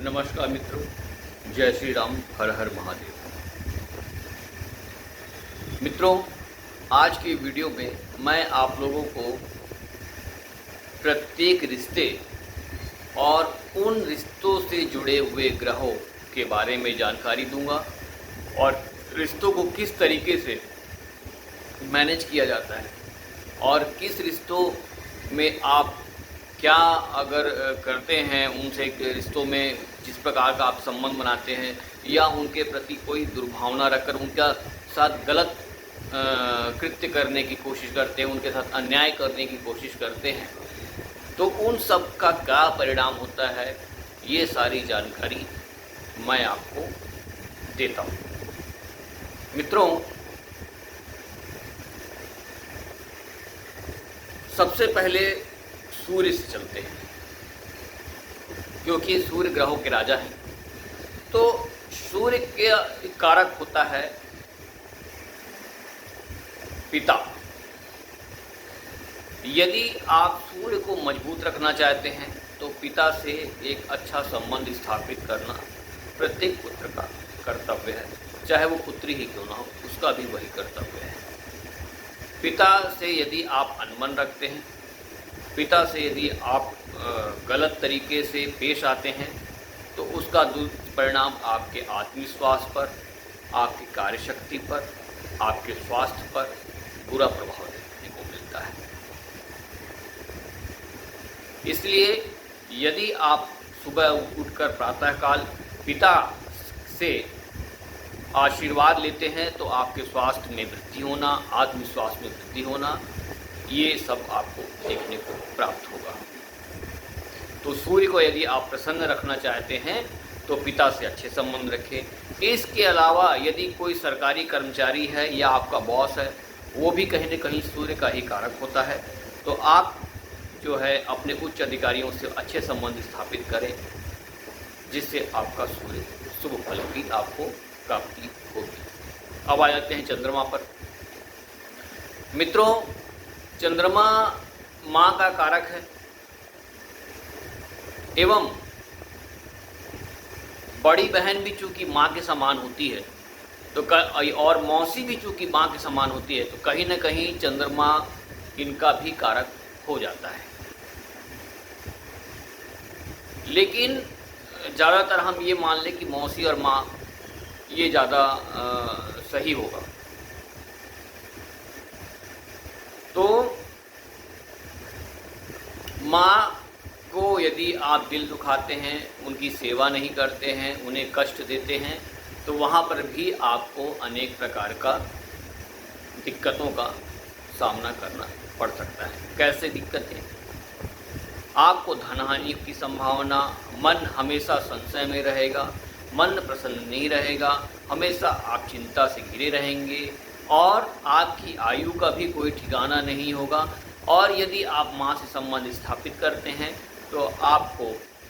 नमस्कार मित्रों, जय श्री राम, हर हर महादेव। मित्रों, आज की वीडियो में मैं आप लोगों को प्रत्येक रिश्ते और उन रिश्तों से जुड़े हुए ग्रहों के बारे में जानकारी दूंगा और रिश्तों को किस तरीके से मैनेज किया जाता है और किस रिश्तों में आप क्या अगर करते हैं, उनसे रिश्तों में जिस प्रकार का आप संबंध बनाते हैं या उनके प्रति कोई दुर्भावना रखकर उनका साथ गलत कृत्य करने की कोशिश करते हैं, उनके साथ अन्याय करने की कोशिश करते हैं, तो उन सब का क्या परिणाम होता है, ये सारी जानकारी मैं आपको देता हूँ। मित्रों, सबसे पहले सूर्य से चलते हैं, क्योंकि सूर्य ग्रहों के राजा हैं। तो सूर्य के कारक होता है पिता। यदि आप सूर्य को मजबूत रखना चाहते हैं तो पिता से एक अच्छा संबंध स्थापित करना प्रत्येक पुत्र का कर्तव्य है, चाहे वो पुत्री ही क्यों ना हो, उसका भी वही कर्तव्य है। पिता से यदि आप अनबन रखते हैं, पिता से यदि आप गलत तरीके से पेश आते हैं, तो उसका दुष्परिणाम आपके आत्मविश्वास पर, आपकी कार्यशक्ति पर, आपके स्वास्थ्य पर बुरा प्रभाव देखने को मिलता है। इसलिए यदि आप सुबह उठकर प्रातःकाल पिता से आशीर्वाद लेते हैं तो आपके स्वास्थ्य में वृद्धि होना, आत्मविश्वास में वृद्धि होना, ये सब आपको देखने को प्राप्त होगा। तो सूर्य को यदि आप प्रसन्न रखना चाहते हैं तो पिता से अच्छे संबंध रखें। इसके अलावा यदि कोई सरकारी कर्मचारी है या आपका बॉस है, वो भी कहीं न कहीं सूर्य का ही कारक होता है, तो आप जो है अपने उच्च अधिकारियों से अच्छे संबंध स्थापित करें, जिससे आपका सूर्य शुभ फल की आपको प्राप्ति होगी। अब आ जाते हैं चंद्रमा पर। मित्रों, चंद्रमा माँ का कारक है एवं बड़ी बहन भी चूंकि माँ के समान होती है तो और मौसी भी चूंकि माँ के समान होती है, तो कहीं न कहीं चंद्रमा इनका भी कारक हो जाता है। लेकिन ज़्यादातर हम ये मान लें कि मौसी और माँ ये ज़्यादा सही होगा। तो माँ को यदि आप दिल दुखाते हैं, उनकी सेवा नहीं करते हैं, उन्हें कष्ट देते हैं, तो वहाँ पर भी आपको अनेक प्रकार का दिक्कतों का सामना करना पड़ सकता है। कैसे दिक्कतें? आपको धनहानि की संभावना, मन हमेशा संशय में रहेगा, मन प्रसन्न नहीं रहेगा, हमेशा आप चिंता से घिरे रहेंगे और आपकी आयु का भी कोई ठिकाना नहीं होगा। और यदि आप माँ से संबंध स्थापित करते हैं तो आपको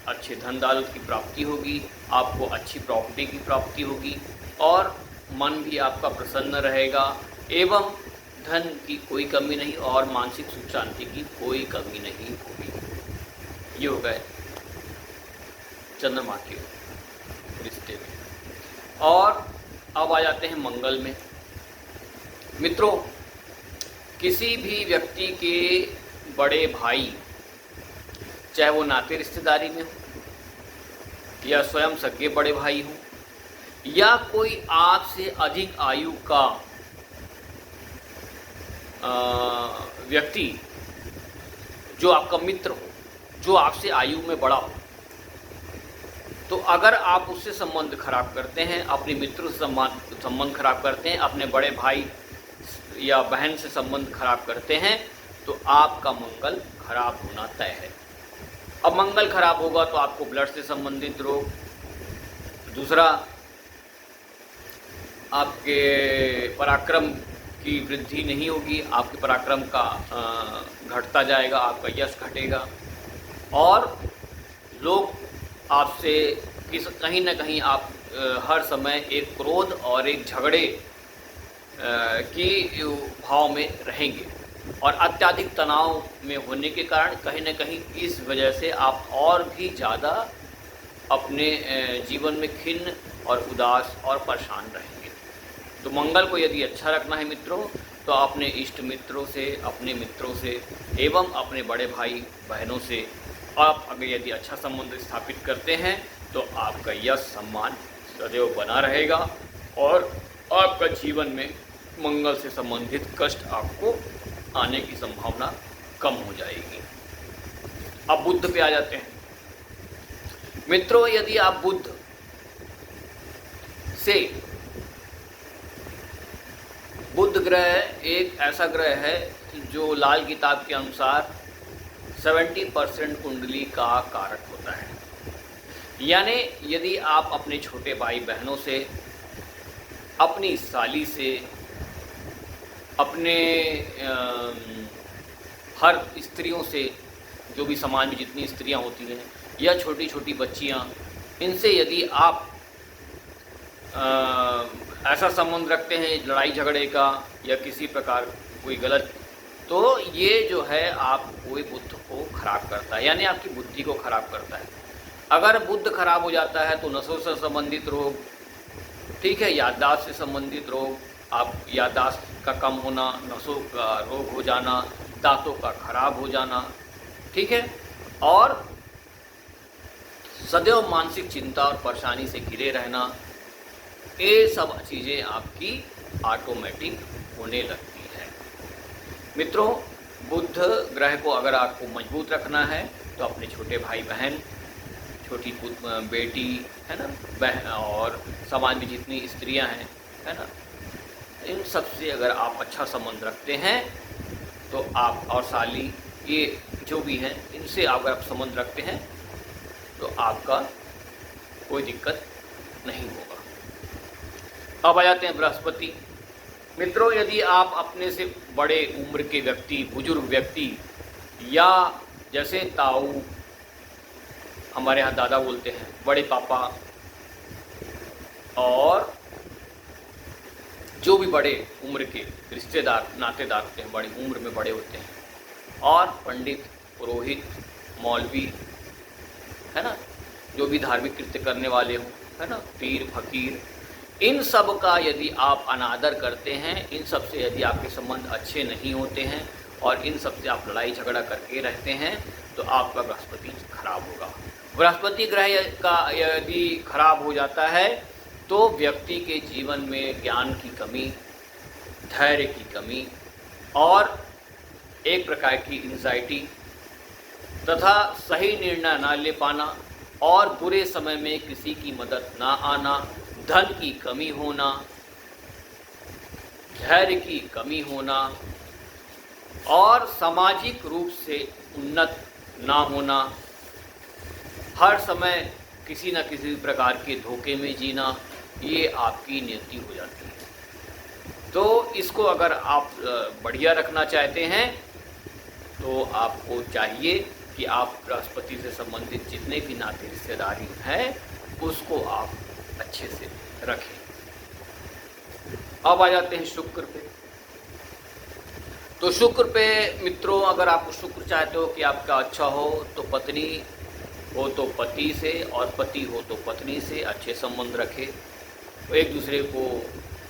अच्छे धन दौलत की प्राप्ति होगी, आपको अच्छी प्रॉपर्टी की प्राप्ति होगी और मन भी आपका प्रसन्न रहेगा एवं धन की कोई कमी नहीं और मानसिक सुख शांति की कोई कमी नहीं होगी। ये हो गए चंद्रमा के रिश्ते में। और अब आ जाते हैं मंगल में। मित्रों, किसी भी व्यक्ति के बड़े भाई, चाहे वो नाते रिश्तेदारी में हो या स्वयं सगे बड़े भाई हो या कोई आपसे अधिक आयु का व्यक्ति जो आपका मित्र हो, जो आपसे आयु में बड़ा हो, तो अगर आप उससे संबंध खराब करते हैं, अपने मित्र से संबंध खराब करते हैं, अपने बड़े भाई या बहन से संबंध खराब करते हैं, तो आपका मंगल खराब होना तय है। अब मंगल खराब होगा तो आपको ब्लड से संबंधित रोग, दूसरा आपके पराक्रम की वृद्धि नहीं होगी, आपके पराक्रम का घटता जाएगा, आपका यश घटेगा और लोग आपसे कहीं न कहीं आप हर समय एक क्रोध और एक झगड़े की भाव में रहेंगे और अत्यधिक तनाव में होने के कारण कहीं न कहीं इस वजह से आप और भी ज़्यादा अपने जीवन में खिन्न और उदास और परेशान रहेंगे। तो मंगल को यदि अच्छा रखना है मित्रों, तो अपने इष्ट मित्रों से, अपने मित्रों से एवं अपने बड़े भाई बहनों से आप अगर यदि अच्छा संबंध स्थापित करते हैं तो आपका यश सम्मान सदैव बना रहेगा और आपका जीवन में मंगल से संबंधित कष्ट आपको आने की संभावना कम हो जाएगी। अब बुध पे आ जाते हैं मित्रों। यदि आप बुध से, बुध ग्रह एक ऐसा ग्रह है जो लाल किताब के अनुसार 70% कुंडली का कारक होता है। यानी यदि आप अपने छोटे भाई बहनों से, अपनी साली से, अपने हर स्त्रियों से, जो भी समाज में जितनी स्त्रियां होती हैं या छोटी छोटी बच्चियां, इनसे यदि आप ऐसा संबंध रखते हैं लड़ाई झगड़े का या किसी प्रकार कोई गलत, तो ये जो है आपको बुद्ध को खराब करता है, यानी आपकी बुद्धि को खराब करता है। अगर बुद्ध खराब हो जाता है तो नसों से संबंधित रोग, ठीक है, याददाश्त से संबंधित रोग, आप याददाश्त का कम होना, नसों का रोग हो जाना, दांतों का खराब हो जाना, ठीक है, और सदैव मानसिक चिंता और परेशानी से घिरे रहना, ये सब चीज़ें आपकी ऑटोमेटिक होने लगती है। मित्रों, बुध ग्रह को अगर आपको मजबूत रखना है तो अपने छोटे भाई बहन, छोटी बेटी, है ना, बहन और समाज में जितनी स्त्रियां हैं, है ना, इन सब से अगर आप अच्छा संबंध रखते हैं तो आप, और साली, ये जो भी हैं, इनसे अगर आप संबंध रखते हैं तो आपका कोई दिक्कत नहीं होगा। अब आ जाते हैं बृहस्पति। मित्रों, यदि आप अपने से बड़े उम्र के व्यक्ति, बुजुर्ग व्यक्ति, या जैसे ताऊ, हमारे यहाँ दादा बोलते हैं, बड़े पापा, और जो भी बड़े उम्र के रिश्तेदार, नातेदार होते हैं, बड़ी उम्र में बड़े होते हैं, और पंडित, पुरोहित, मौलवी, है ना, जो भी धार्मिक कृत्य करने वाले हों, है ना, पीर, फकीर, इन सब का यदि आप अनादर करते हैं, इन सब से यदि आपके संबंध अच्छे नहीं होते हैं और इन सब से आप लड़ाई झगड़ा करके रहते हैं तो आपका बृहस्पति खराब होगा। बृहस्पति ग्रह का यदि खराब हो जाता है तो व्यक्ति के जीवन में ज्ञान की कमी, धैर्य की कमी और एक प्रकार की एंजाइटी तथा सही निर्णय न ले पाना और बुरे समय में किसी की मदद ना आना, धन की कमी होना, धैर्य की कमी होना और सामाजिक रूप से उन्नत ना होना, हर समय किसी न किसी प्रकार के धोखे में जीना, ये आपकी नियति हो जाती है। तो इसको अगर आप बढ़िया रखना चाहते हैं तो आपको चाहिए कि आप बृहस्पति से संबंधित जितने भी नाते रिश्तेदारी हैं उसको आप अच्छे से रखें। अब आ जाते हैं शुक्र पे। तो शुक्र पे मित्रों, अगर आप शुक्र चाहते हो कि आपका अच्छा हो तो पत्नी हो तो पति से और पति हो तो पत्नी से अच्छे संबंध रखें, एक दूसरे को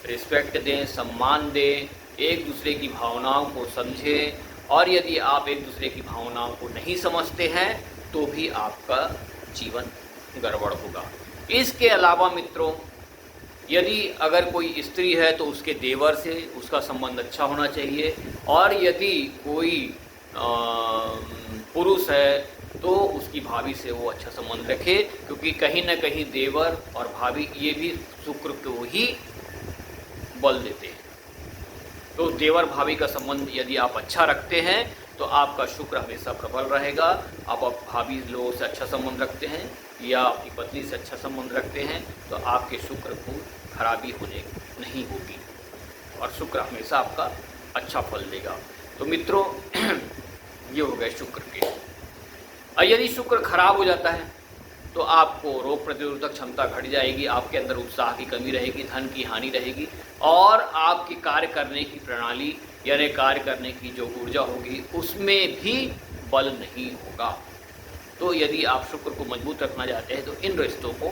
रिस्पेक्ट दें, सम्मान दें, एक दूसरे की भावनाओं को समझें, और यदि आप एक दूसरे की भावनाओं को नहीं समझते हैं तो भी आपका जीवन गड़बड़ होगा। इसके अलावा मित्रों, यदि अगर कोई स्त्री है तो उसके देवर से उसका संबंध अच्छा होना चाहिए, और यदि कोई पुरुष है तो उसकी भाभी से वो अच्छा संबंध रखे, क्योंकि कहीं न कहीं देवर और भाभी ये भी शुक्र को ही बल देते हैं। तो देवर भाभी का संबंध यदि आप अच्छा रखते हैं तो आपका शुक्र हमेशा प्रबल रहेगा। आप भाभी लोगों से अच्छा संबंध रखते हैं या अपनी पत्नी से अच्छा संबंध रखते हैं तो आपके शुक्र को खराबी होने नहीं होगी और शुक्र हमेशा आपका अच्छा फल देगा। तो मित्रों, ये हो गए शुक्र के। और यदि शुक्र खराब हो जाता है तो आपको रोग प्रतिरोधक क्षमता घट जाएगी, आपके अंदर उत्साह की कमी रहेगी, धन की हानि रहेगी, और आपकी कार्य करने की प्रणाली यानी कार्य करने की जो ऊर्जा होगी उसमें भी बल नहीं होगा। तो यदि आप शुक्र को मजबूत रखना चाहते हैं तो इन रिश्तों को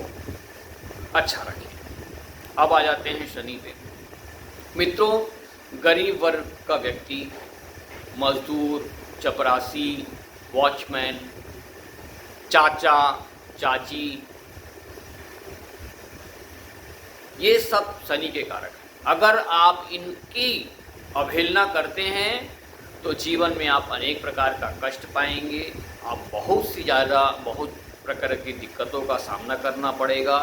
अच्छा रखें। अब आ जाते हैं शनि पे। मित्रों, गरीब वर्ग का व्यक्ति, मजदूर, चपरासी, वॉचमैन, चाचा, चाची, ये सब शनि के कारक हैं। अगर आप इनकी अवहेलना करते हैं तो जीवन में आप अनेक प्रकार का कष्ट पाएंगे, आप बहुत प्रकार की दिक्कतों का सामना करना पड़ेगा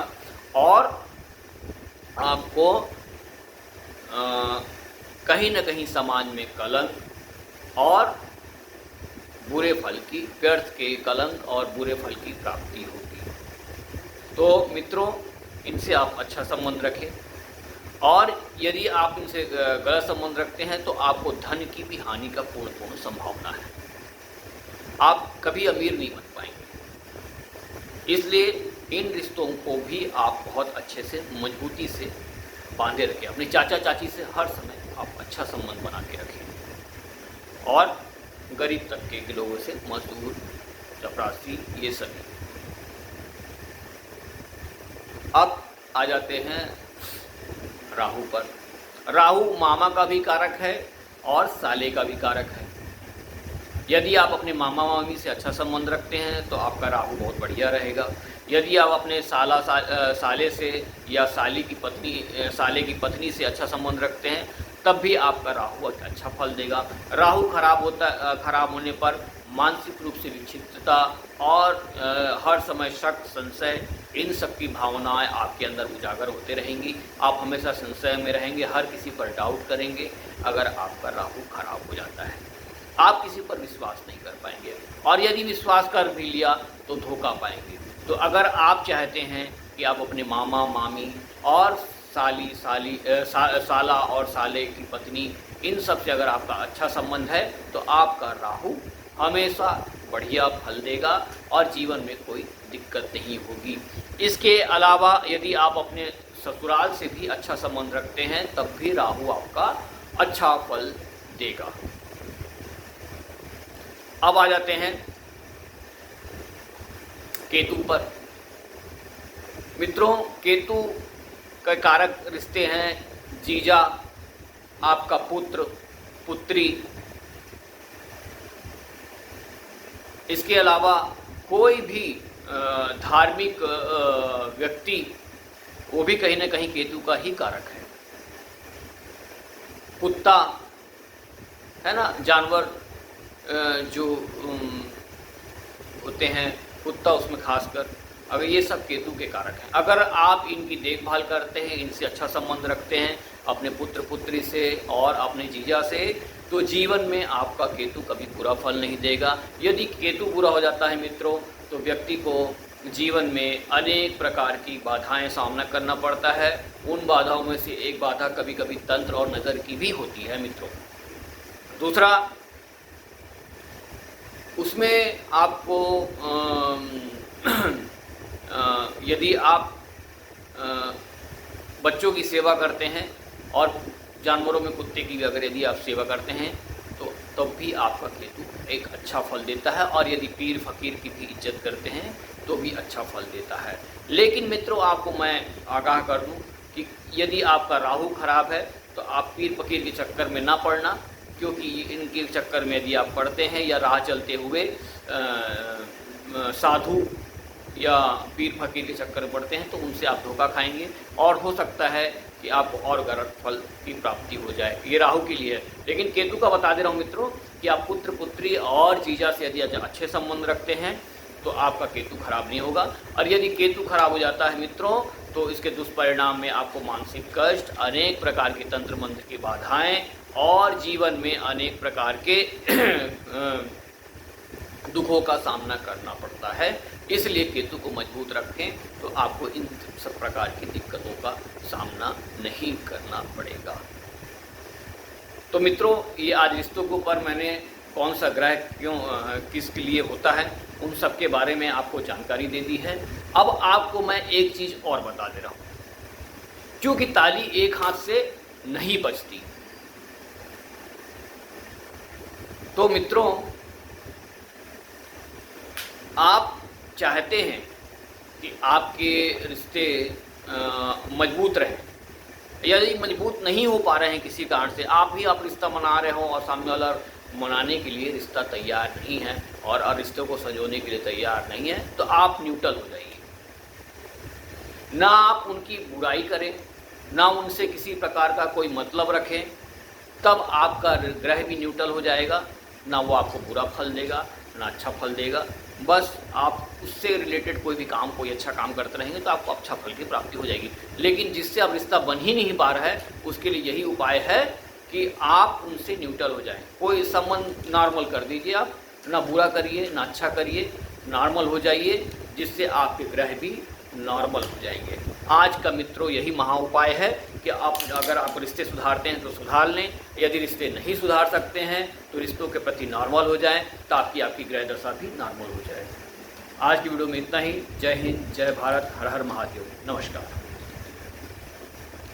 और आपको कहीं न कहीं समाज में कलंक और बुरे फल की, व्यर्थ के कलंक और बुरे फल की प्राप्ति होगी। तो मित्रों, इनसे आप अच्छा संबंध रखें और यदि आप इनसे गलत संबंध रखते हैं तो आपको धन की भी हानि का पूर्ण संभावना है। आप कभी अमीर नहीं बन पाएंगे। इसलिए इन रिश्तों को भी आप बहुत अच्छे से, मजबूती से बांधे रखें। अपने चाचा चाची से हर समय आप अच्छा संबंध बना के रखें और गरीब तबके के लोगों से, मजदूर, चपरासी, ये सभी। अब आ जाते हैं राहु पर। राहु मामा का भी कारक है और साले का भी कारक है। यदि आप अपने मामा मामी से अच्छा संबंध रखते हैं तो आपका राहु बहुत बढ़िया रहेगा। यदि आप अपने साले से या साले की पत्नी से अच्छा संबंध रखते हैं तब भी आपका राहु अच्छा फल देगा। राहु खराब होने पर मानसिक रूप से विक्षिप्तता और हर समय शक, संशय, इन सब की भावनाएं आपके अंदर उजागर होते रहेंगी। आप हमेशा संशय में रहेंगे, हर किसी पर डाउट करेंगे। अगर आपका राहु खराब हो जाता है, आप किसी पर विश्वास नहीं कर पाएंगे और यदि विश्वास कर भी लिया तो धोखा पाएंगे। तो अगर आप चाहते हैं कि आप अपने मामा मामी और साला और साले की पत्नी, इन सब से अगर आपका अच्छा संबंध है तो आपका राहु हमेशा बढ़िया फल देगा और जीवन में कोई दिक्कत नहीं होगी। इसके अलावा यदि आप अपने ससुराल से भी अच्छा संबंध रखते हैं तब भी राहु आपका अच्छा फल देगा। अब आ जाते हैं केतु पर। मित्रों, केतु के कारक रिश्ते हैं जीजा, आपका पुत्र, पुत्री। इसके अलावा कोई भी धार्मिक व्यक्ति, वो भी कहीं ना कहीं केतु का ही कारक है। कुत्ता है ना, जानवर जो होते हैं, कुत्ता उसमें खासकर, अगर ये सब केतु के कारक हैं। अगर आप इनकी देखभाल करते हैं, इनसे अच्छा संबंध रखते हैं अपने पुत्र पुत्री से और अपने जीजा से, तो जीवन में आपका केतु कभी बुरा फल नहीं देगा। यदि केतु बुरा हो जाता है मित्रों तो व्यक्ति को जीवन में अनेक प्रकार की बाधाएं सामना करना पड़ता है। उन बाधाओं में से एक बाधा कभी कभी तंत्र और नज़र की भी होती है मित्रों। दूसरा, उसमें आपको यदि आप बच्चों की सेवा करते हैं और जानवरों में कुत्ते की भी अगर यदि आप सेवा करते हैं तो तब भी आपका केतु एक अच्छा फल देता है और यदि पीर फकीर की भी इज्जत करते हैं तो भी अच्छा फल देता है। लेकिन मित्रों, आपको मैं आगाह कर दूं कि यदि आपका राहु खराब है तो आप पीर फकीर के चक्कर में ना पड़ना, क्योंकि इनके चक्कर में यदि आप पड़ते हैं या राह चलते हुए साधु या पीर फकीर के चक्कर में पड़ते हैं तो उनसे आप धोखा खाएंगे और हो सकता है कि आपको और गलत फल की प्राप्ति हो जाए। ये राहु के लिए है। लेकिन केतु का बता दे रहा हूँ मित्रों कि आप पुत्र पुत्री और जीजा से यदि अच्छे संबंध रखते हैं तो आपका केतु खराब नहीं होगा। और यदि केतु खराब हो जाता है मित्रों तो इसके दुष्परिणाम में आपको मानसिक कष्ट, अनेक प्रकार की तंत्र मंत्र की बाधाएं और जीवन में अनेक प्रकार के दुखों का सामना करना पड़ता है। इसलिए केतु को मजबूत रखें तो आपको इन सब प्रकार की दिक्कतों का सामना नहीं करना पड़ेगा। तो मित्रों, ये आज रिश्तों के ऊपर मैंने कौन सा ग्रह किसके लिए होता है उन सब के बारे में आपको जानकारी दे दी है। अब आपको मैं एक चीज़ और बता दे रहा हूँ, क्योंकि ताली एक हाथ से नहीं बजती। तो मित्रों, आप चाहते हैं कि आपके रिश्ते मजबूत रहें, यदि मजबूत नहीं हो पा रहे हैं किसी कारण से, आप रिश्ता मना रहे हो और सामने वाला मनाने के लिए रिश्ता तैयार नहीं है और रिश्तों को संजोने के लिए तैयार नहीं है, तो आप न्यूट्रल हो जाइए। ना आप उनकी बुराई करें, ना उनसे किसी प्रकार का कोई मतलब रखें, तब आपका ग्रह भी न्यूट्रल हो जाएगा। ना वो आपको बुरा फल देगा ना अच्छा फल देगा। बस आप उससे रिलेटेड कोई भी काम, कोई अच्छा काम करते रहेंगे तो आपको अच्छा फल की प्राप्ति हो जाएगी। लेकिन जिससे अब रिश्ता बन ही नहीं पा रहा है, उसके लिए यही उपाय है कि आप उनसे न्यूट्रल हो जाएं। कोई संबंध नॉर्मल कर दीजिए, आप ना बुरा करिए ना अच्छा करिए, नॉर्मल हो जाइए, जिससे आपके ग्रह भी नॉर्मल हो जाएंगे। आज का मित्रों यही महा उपाय है कि अगर आप रिश्ते सुधारते हैं तो सुधार लें, यदि रिश्ते नहीं सुधार सकते हैं तो रिश्तों के प्रति नॉर्मल हो जाएं, ताकि आपकी ग्रह दशा भी नॉर्मल हो जाए। आज की वीडियो में इतना ही। जय हिंद, जय भारत, हर हर महादेव, नमस्कार।